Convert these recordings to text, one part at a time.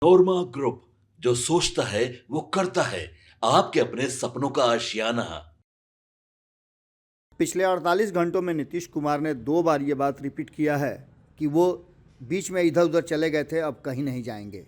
नोरमा group, जो सोचता है वो करता है। आपके अपने सपनों का आशियाना। पिछले 48 घंटों में नीतीश कुमार ने 2 बार ये बात रिपीट किया है कि वो बीच में इधर उधर चले गए थे, अब कहीं नहीं जाएंगे।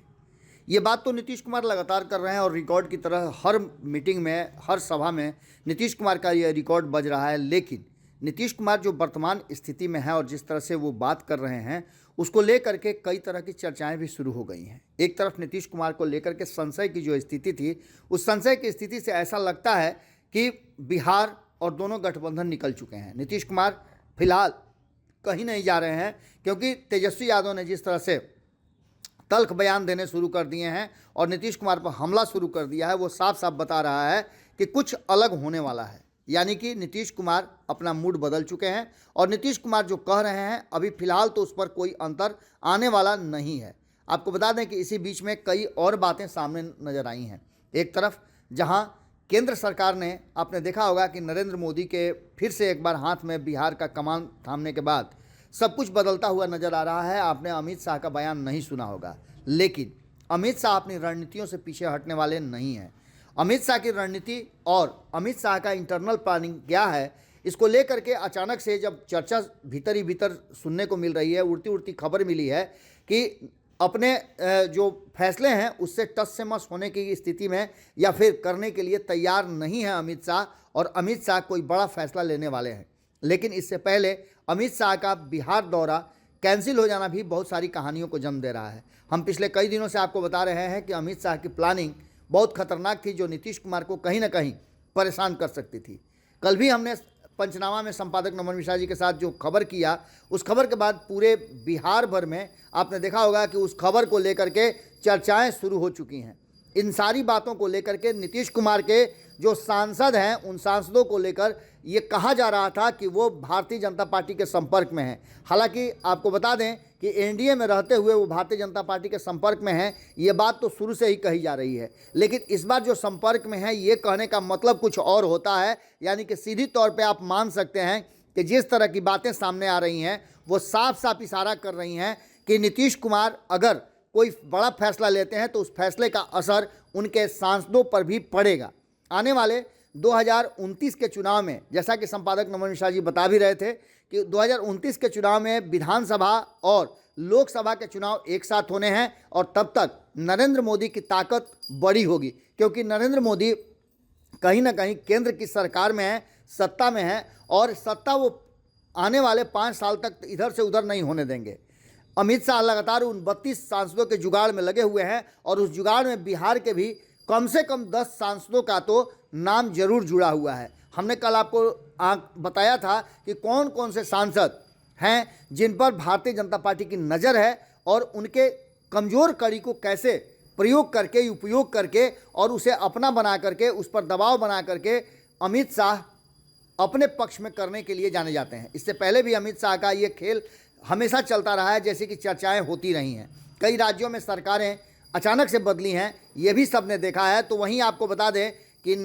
ये बात तो नीतीश कुमार लगातार कर रहे हैं और रिकॉर्ड की तरह हर मीटिंग में, हर सभा में नीतीश कुमार का ये रिकॉर्ड बज रहा है। लेकिन नीतीश कुमार जो वर्तमान स्थिति में है और जिस तरह से वो बात कर रहे हैं, उसको लेकर के कई तरह की चर्चाएं भी शुरू हो गई हैं। एक तरफ नीतीश कुमार को लेकर के संशय की जो स्थिति थी, उस संशय की स्थिति से ऐसा लगता है कि बिहार और दोनों गठबंधन निकल चुके हैं। नीतीश कुमार फिलहाल कहीं नहीं जा रहे हैं, क्योंकि तेजस्वी यादव ने जिस तरह से तल्ख बयान देने शुरू कर दिए हैं और नीतीश कुमार पर हमला शुरू कर दिया है, वो साफ साफ बता रहा है कि कुछ अलग होने वाला है। यानी कि नीतीश कुमार अपना मूड बदल चुके हैं और नीतीश कुमार जो कह रहे हैं, अभी फिलहाल तो उस पर कोई अंतर आने वाला नहीं है। आपको बता दें कि इसी बीच में कई और बातें सामने नजर आई हैं। एक तरफ जहां केंद्र सरकार ने, आपने देखा होगा कि नरेंद्र मोदी के फिर से एक बार हाथ में बिहार का कमान थामने के बाद सब कुछ बदलता हुआ नजर आ रहा है। आपने अमित शाह का बयान नहीं सुना होगा, लेकिन अमित शाह अपनी रणनीतियों से पीछे हटने वाले नहीं हैं। अमित शाह की रणनीति और अमित शाह का इंटरनल प्लानिंग क्या है, इसको लेकर के अचानक से जब चर्चा भीतर ही भीतर सुनने को मिल रही है, उड़ती उड़ती खबर मिली है कि अपने जो फैसले हैं उससे टस से मस होने की स्थिति में या फिर करने के लिए तैयार नहीं है अमित शाह, और अमित शाह कोई बड़ा फैसला लेने वाले हैं। लेकिन इससे पहले अमित शाह का बिहार दौरा कैंसिल हो जाना भी बहुत सारी कहानियों को जन्म दे रहा है। हम पिछले कई दिनों से आपको बता रहे हैं कि अमित शाह की प्लानिंग बहुत खतरनाक थी, जो नीतीश कुमार को कहीं ना कहीं परेशान कर सकती थी। कल भी हमने पंचनामा में संपादक नमन मिश्रा जी के साथ जो खबर किया, उस खबर के बाद पूरे बिहार भर में आपने देखा होगा कि उस खबर को लेकर के चर्चाएं शुरू हो चुकी हैं। इन सारी बातों को लेकर के नीतीश कुमार के जो सांसद हैं, उन सांसदों को लेकर ये कहा जा रहा था कि वो भारतीय जनता पार्टी के संपर्क में हैं। हालांकि आपको बता दें कि एनडीए में रहते हुए वो भारतीय जनता पार्टी के संपर्क में हैं, ये बात तो शुरू से ही कही जा रही है। लेकिन इस बार जो संपर्क में है, ये कहने का मतलब कुछ और होता है। यानी कि सीधी तौर पे आप मान सकते हैं कि जिस तरह की बातें सामने आ रही हैं, वो साफ साफ इशारा कर रही हैं कि नीतीश कुमार अगर कोई बड़ा फैसला लेते हैं तो उस फैसले का असर उनके सांसदों पर भी पड़ेगा। आने वाले 2029 के चुनाव में, जैसा कि संपादक नमन मिश्रा जी बता भी रहे थे कि 2029 के चुनाव में विधानसभा और लोकसभा के चुनाव एक साथ होने हैं, और तब तक नरेंद्र मोदी की ताकत बड़ी होगी, क्योंकि नरेंद्र मोदी कहीं ना कहीं केंद्र की सरकार में है, सत्ता में है, और सत्ता वो आने वाले 5 साल तक इधर से उधर नहीं होने देंगे। अमित शाह लगातार उन 32 सांसदों के जुगाड़ में लगे हुए हैं, और उस जुगाड़ में बिहार के भी कम से कम 10 सांसदों का तो नाम जरूर जुड़ा हुआ है। हमने कल आपको बताया था कि कौन कौन से सांसद हैं जिन पर भारतीय जनता पार्टी की नज़र है, और उनके कमज़ोर कड़ी को कैसे प्रयोग करके, उपयोग करके और उसे अपना बना करके, उस पर दबाव बना करके अमित शाह अपने पक्ष में करने के लिए जाने जाते हैं। इससे पहले भी अमित शाह का ये खेल हमेशा चलता रहा है, जैसे कि चर्चाएं होती रही हैं। कई राज्यों में सरकारें अचानक से बदली हैं, ये भी सबने देखा है। तो वहीं आपको बता दें कि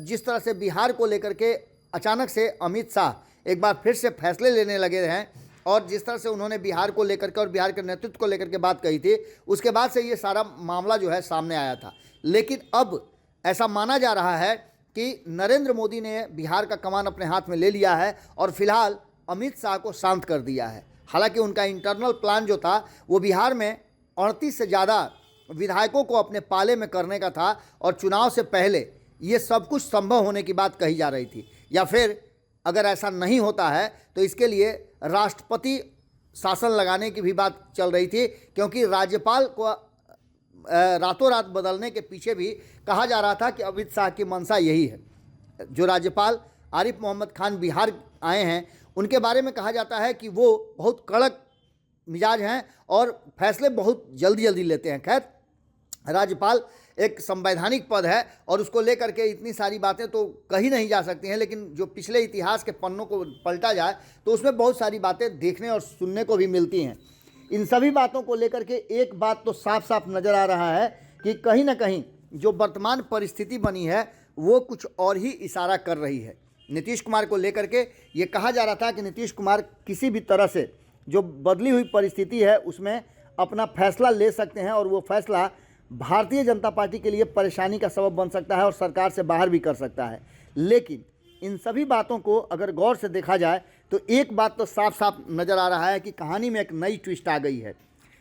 जिस तरह से बिहार को लेकर के अचानक से अमित शाह एक बार फिर से फैसले लेने लगे हैं, और जिस तरह से उन्होंने बिहार को लेकर के और बिहार के नेतृत्व को लेकर के बात कही थी, उसके बाद से ये सारा मामला जो है सामने आया था। लेकिन अब ऐसा माना जा रहा है कि नरेंद्र मोदी ने बिहार का कमान अपने हाथ में ले लिया है और फिलहाल अमित शाह को शांत कर दिया है। हालांकि उनका इंटरनल प्लान जो था वो बिहार में 38 से ज़्यादा विधायकों को अपने पाले में करने का था, और चुनाव से पहले ये सब कुछ संभव होने की बात कही जा रही थी। या फिर अगर ऐसा नहीं होता है तो इसके लिए राष्ट्रपति शासन लगाने की भी बात चल रही थी, क्योंकि राज्यपाल को रातों रात बदलने के पीछे भी कहा जा रहा था कि अमित शाह की मंशा यही है। जो राज्यपाल आरिफ मोहम्मद खान बिहार आए हैं, उनके बारे में कहा जाता है कि वो बहुत कड़क मिजाज हैं और फैसले बहुत जल्दी जल्दी लेते हैं। खैर, राज्यपाल एक संवैधानिक पद है और उसको लेकर के इतनी सारी बातें तो कही नहीं जा सकती हैं, लेकिन जो पिछले इतिहास के पन्नों को पलटा जाए तो उसमें बहुत सारी बातें देखने और सुनने को भी मिलती हैं। इन सभी बातों को लेकर के एक बात तो साफ साफ नज़र आ रहा है कि कहीं ना कहीं जो वर्तमान परिस्थिति बनी है वो कुछ और ही इशारा कर रही है। नीतीश कुमार को लेकर के ये कहा जा रहा था कि नीतीश कुमार किसी भी तरह से जो बदली हुई परिस्थिति है उसमें अपना फैसला ले सकते हैं और वो फैसला भारतीय जनता पार्टी के लिए परेशानी का सबब बन सकता है और सरकार से बाहर भी कर सकता है। लेकिन इन सभी बातों को अगर गौर से देखा जाए तो एक बात तो साफ साफ नज़र आ रहा है कि कहानी में एक नई ट्विस्ट आ गई है।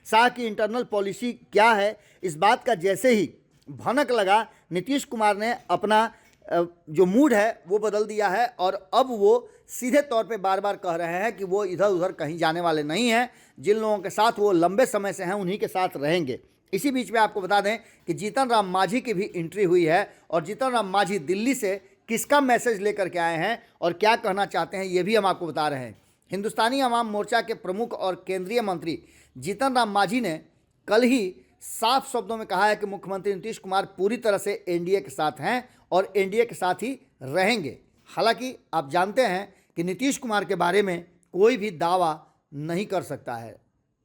शाह की इंटरनल पॉलिसी क्या है, इस बात का जैसे ही भनक लगा, नीतीश कुमार ने अपना जो मूड है वो बदल दिया है और अब वो सीधे तौर पे बार बार कह रहे हैं कि वो इधर उधर कहीं जाने वाले नहीं हैं। जिन लोगों के साथ वो लंबे समय से हैं उन्हीं के साथ रहेंगे। इसी बीच में आपको बता दें कि जीतन राम मांझी की भी एंट्री हुई है और जीतन राम मांझी दिल्ली से किसका मैसेज लेकर के आए हैं और क्या कहना चाहते हैं ये भी हम आपको बता रहे हैं। हिंदुस्तानी अवाम मोर्चा के प्रमुख और केंद्रीय मंत्री जीतन राम मांझी ने कल ही साफ शब्दों में कहा है कि मुख्यमंत्री नीतीश कुमार पूरी तरह से एनडीए के साथ हैं और एनडीए के साथ ही रहेंगे। हालांकि आप जानते हैं कि नीतीश कुमार के बारे में कोई भी दावा नहीं कर सकता है।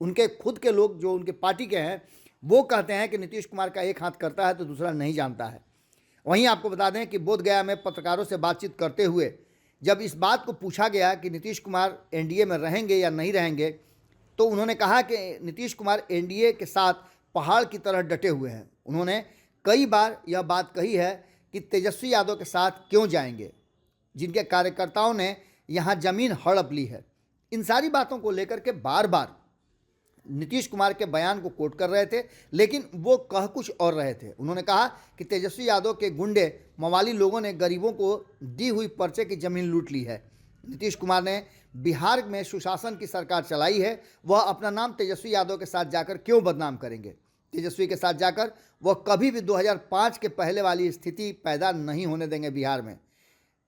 उनके खुद के लोग जो उनके पार्टी के हैं वो कहते हैं कि नीतीश कुमार का एक हाथ करता है तो दूसरा नहीं जानता है। वहीं आपको बता दें कि बोधगया में पत्रकारों से बातचीत करते हुए जब इस बात को पूछा गया कि नीतीश कुमार एनडीए में रहेंगे या नहीं रहेंगे, तो उन्होंने कहा कि नीतीश कुमार एनडीए के साथ पहाड़ की तरह डटे हुए हैं। उन्होंने कई बार यह बात कही है कि तेजस्वी यादव के साथ क्यों जाएंगे, जिनके कार्यकर्ताओं ने यहाँ ज़मीन हड़प ली है। इन सारी बातों को लेकर के बार बार नीतीश कुमार के बयान को कोट कर रहे थे, लेकिन वो कह कुछ और रहे थे। उन्होंने कहा कि तेजस्वी यादव के गुंडे मवाली लोगों ने गरीबों को दी हुई पर्चे की ज़मीन लूट ली है। नीतीश कुमार ने बिहार में सुशासन की सरकार चलाई है, वह अपना नाम तेजस्वी यादव के साथ जाकर क्यों बदनाम करेंगे। तेजस्वी के साथ जाकर वह कभी भी 2005 के पहले वाली स्थिति पैदा नहीं होने देंगे बिहार में।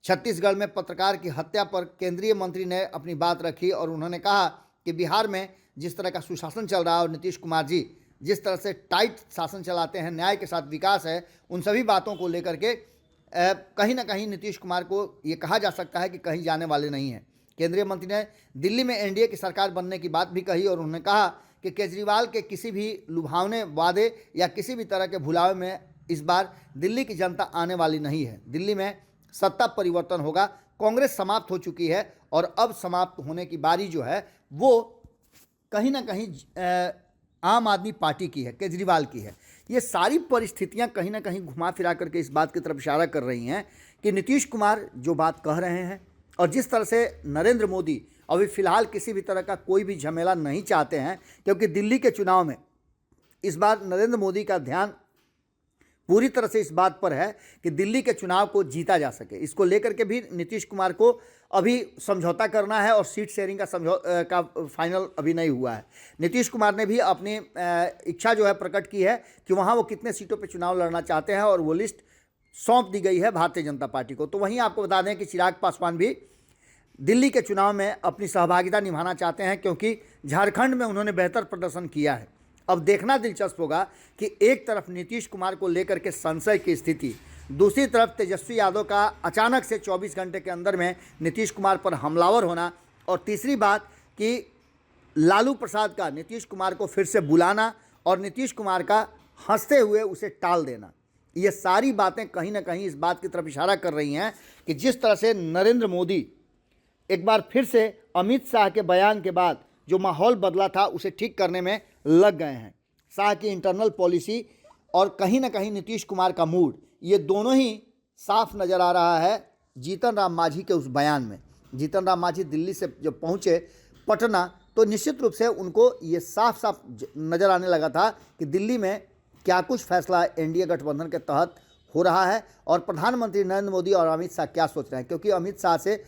छत्तीसगढ़ में पत्रकार की हत्या पर केंद्रीय मंत्री ने अपनी बात रखी और उन्होंने कहा कि बिहार में जिस तरह का सुशासन चल रहा है और नीतीश कुमार जी जिस तरह से टाइट शासन चलाते हैं, न्याय के साथ विकास है, उन सभी बातों को लेकर के कहीं ना कहीं नीतीश कुमार को ये कहा जा सकता है कि कहीं जाने वाले नहीं हैं। केंद्रीय मंत्री ने दिल्ली में एनडीए की सरकार बनने की बात भी कही और उन्होंने कहा कि केजरीवाल के किसी भी लुभावने वादे या किसी भी तरह के भुलावे में इस बार दिल्ली की जनता आने वाली नहीं है। दिल्ली में सत्ता परिवर्तन होगा। कांग्रेस समाप्त हो चुकी है और अब समाप्त होने की बारी जो है वो कहीं ना कहीं आम आदमी पार्टी की है, केजरीवाल की है। ये सारी परिस्थितियां कहीं ना कहीं घुमा फिरा करके इस बात की तरफ इशारा कर रही हैं कि नीतीश कुमार जो बात कह रहे हैं और जिस तरह से नरेंद्र मोदी अभी फ़िलहाल किसी भी तरह का कोई भी झमेला नहीं चाहते हैं, क्योंकि दिल्ली के चुनाव में इस बार नरेंद्र मोदी का ध्यान पूरी तरह से इस बात पर है कि दिल्ली के चुनाव को जीता जा सके। इसको लेकर के भी नीतीश कुमार को अभी समझौता करना है और सीट शेयरिंग का फाइनल अभी नहीं हुआ है। नीतीश कुमार ने भी अपनी इच्छा जो है प्रकट की है कि वहाँ वो कितने सीटों पर चुनाव लड़ना चाहते हैं और वो लिस्ट सौंप दी गई है भारतीय जनता पार्टी को। तो वहीं आपको बता दें कि चिराग पासवान भी दिल्ली के चुनाव में अपनी सहभागिता निभाना चाहते हैं, क्योंकि झारखंड में उन्होंने बेहतर प्रदर्शन किया है। अब देखना दिलचस्प होगा कि एक तरफ नीतीश कुमार को लेकर के संशय की स्थिति, दूसरी तरफ तेजस्वी यादव का अचानक से 24 घंटे के अंदर में नीतीश कुमार पर हमलावर होना, और तीसरी बात कि लालू प्रसाद का नीतीश कुमार को फिर से बुलाना और नीतीश कुमार का हंसते हुए उसे टाल देना। ये सारी बातें कहीं ना कहीं इस बात की तरफ इशारा कर रही हैं कि जिस तरह से नरेंद्र मोदी एक बार फिर से अमित शाह के बयान के बाद जो माहौल बदला था उसे ठीक करने में लग गए हैं। शाह की इंटरनल पॉलिसी और कहीं ना कहीं नीतीश कुमार का मूड, ये दोनों ही साफ नज़र आ रहा है जीतन राम मांझी के उस बयान में। जीतन राम मांझी दिल्ली से जब पहुँचे पटना, तो निश्चित रूप से उनको ये साफ साफ नज़र आने लगा था कि दिल्ली में क्या कुछ फैसला एनडीए गठबंधन के तहत हो रहा है और प्रधानमंत्री नरेंद्र मोदी और अमित शाह क्या सोच रहे हैं, क्योंकि अमित शाह से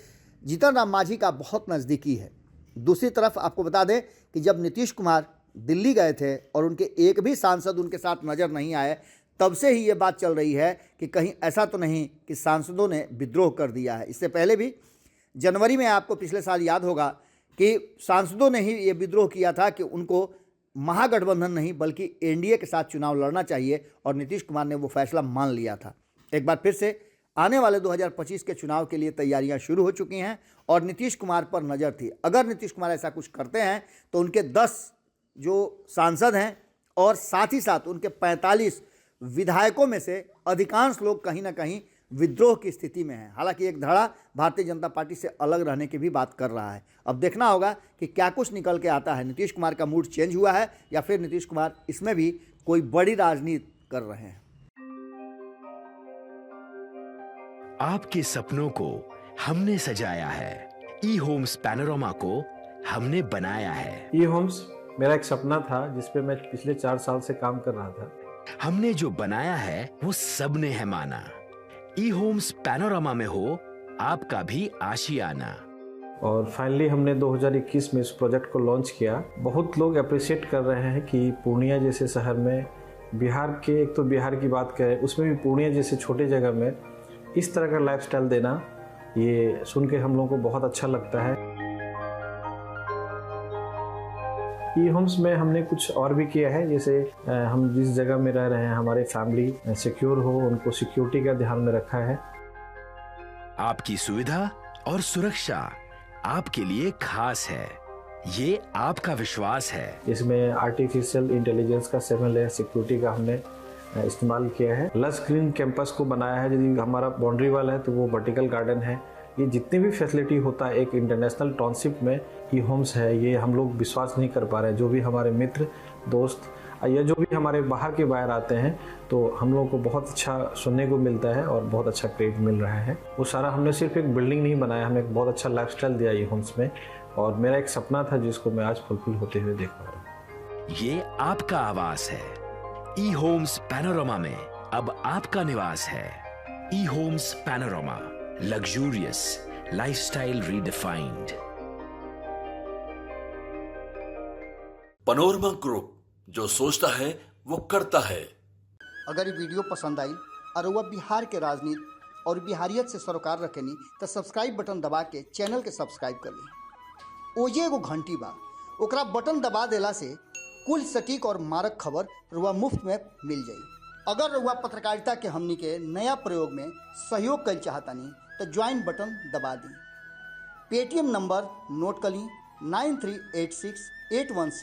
जीतन राम मांझी का बहुत नज़दीकी है। दूसरी तरफ आपको बता दें कि जब नीतीश कुमार दिल्ली गए थे और उनके एक भी सांसद उनके साथ नज़र नहीं आए, तब से ही ये बात चल रही है कि कहीं ऐसा तो नहीं कि सांसदों ने विद्रोह कर दिया है। इससे पहले भी जनवरी में आपको पिछले साल याद होगा कि सांसदों ने ही ये विद्रोह किया था कि उनको महागठबंधन नहीं बल्कि एनडीए के साथ चुनाव लड़ना चाहिए, और नीतीश कुमार ने वो फैसला मान लिया था। एक बार फिर से आने वाले 2025 के चुनाव के लिए तैयारियां शुरू हो चुकी हैं और नीतीश कुमार पर नज़र थी। अगर नीतीश कुमार ऐसा कुछ करते हैं तो उनके 10 जो सांसद हैं और साथ ही साथ उनके 45 विधायकों में से अधिकांश लोग कहीं ना कहीं विद्रोह की स्थिति में है। हालांकि एक धड़ा भारतीय जनता पार्टी से अलग रहने की भी बात कर रहा है। अब देखना होगा कि क्या कुछ निकल के आता है। नीतीश कुमार का मूड चेंज हुआ है या फिर नीतीश कुमार इसमें भी कोई बड़ी राजनीति कर रहे हैं। आपके सपनों को हमने सजाया है, ई होम्स पैनोरमा को हमने बनाया है। ई होम्स मेरा एक सपना था जिस पे मैं पिछले 4 साल से काम कर रहा था। हमने जो बनाया है वो सबने है माना। ई होम्स पैनोरमा में हो आपका भी आशियाना। और फाइनली हमने 2021 में इस प्रोजेक्ट को लॉन्च किया। बहुत लोग अप्रिशिएट कर रहे हैं कि पूर्णिया जैसे शहर में, बिहार के, एक तो बिहार की बात करें उसमें भी पूर्णिया जैसे छोटे जगह में इस तरह का लाइफस्टाइल देना, ये सुन के हम लोगों को बहुत अच्छा लगता है। ई होम्स में हमने कुछ और भी किया है, जैसे हम जिस जगह में रह रहे हैं हमारे फैमिली सिक्योर हो, उनको सिक्योरिटी का ध्यान में रखा है। आपकी सुविधा और सुरक्षा आपके लिए खास है, ये आपका विश्वास है। इसमें आर्टिफिशियल इंटेलिजेंस का 7 लेयर सिक्योरिटी का हमने इस्तेमाल किया है। लस ग्रीन कैंपस को बनाया है। यदि हमारा बाउंड्री वाल है तो वो वर्टिकल गार्डन है। ये जितनी भी फैसिलिटी होता है एक इंटरनेशनल टाउनशिप में ई होम्स है, ये हम लोग विश्वास नहीं कर पा रहे हैं। जो भी हमारे मित्र दोस्त या जो भी हमारे बाहर के बाहर आते हैं तो हम लोगों को बहुत अच्छा सुनने को मिलता है और बहुत अच्छा क्रेडिट मिल रहा है। वो सारा हमने सिर्फ एक बिल्डिंग नहीं बनाया, हमें एक बहुत अच्छा लाइफस्टाइल दिया ई होम्स में, और मेरा एक सपना था जिसको मैं आज फुलफिल होते हुए देख पा रहा हूँ। ये आपका आवास है। ई होम्स पैनोरमा में अब आपका निवास है। E Homes Panorama, luxurious lifestyle redefined. Panorama group, जो सोचता है वो करता है। अगर ये वीडियो पसंद आई और वह बिहार के राजनीति और बिहारियत से सरोकार रखेनी तो सब्सक्राइब बटन दबा के चैनल के सब्सक्राइब कर ली। ओजे एगो घंटी बा, ओकरा बटन दबा देला से कुल सटीक और मारक खबर रुआ मुफ्त में मिल जाई। अगर रुआ पत्रकारिता के हमनी के नया प्रयोग में सहयोग कर चाहतानी तो ज्वाइन बटन दबा दी। पेटीएम नंबर नोट कर ली 938681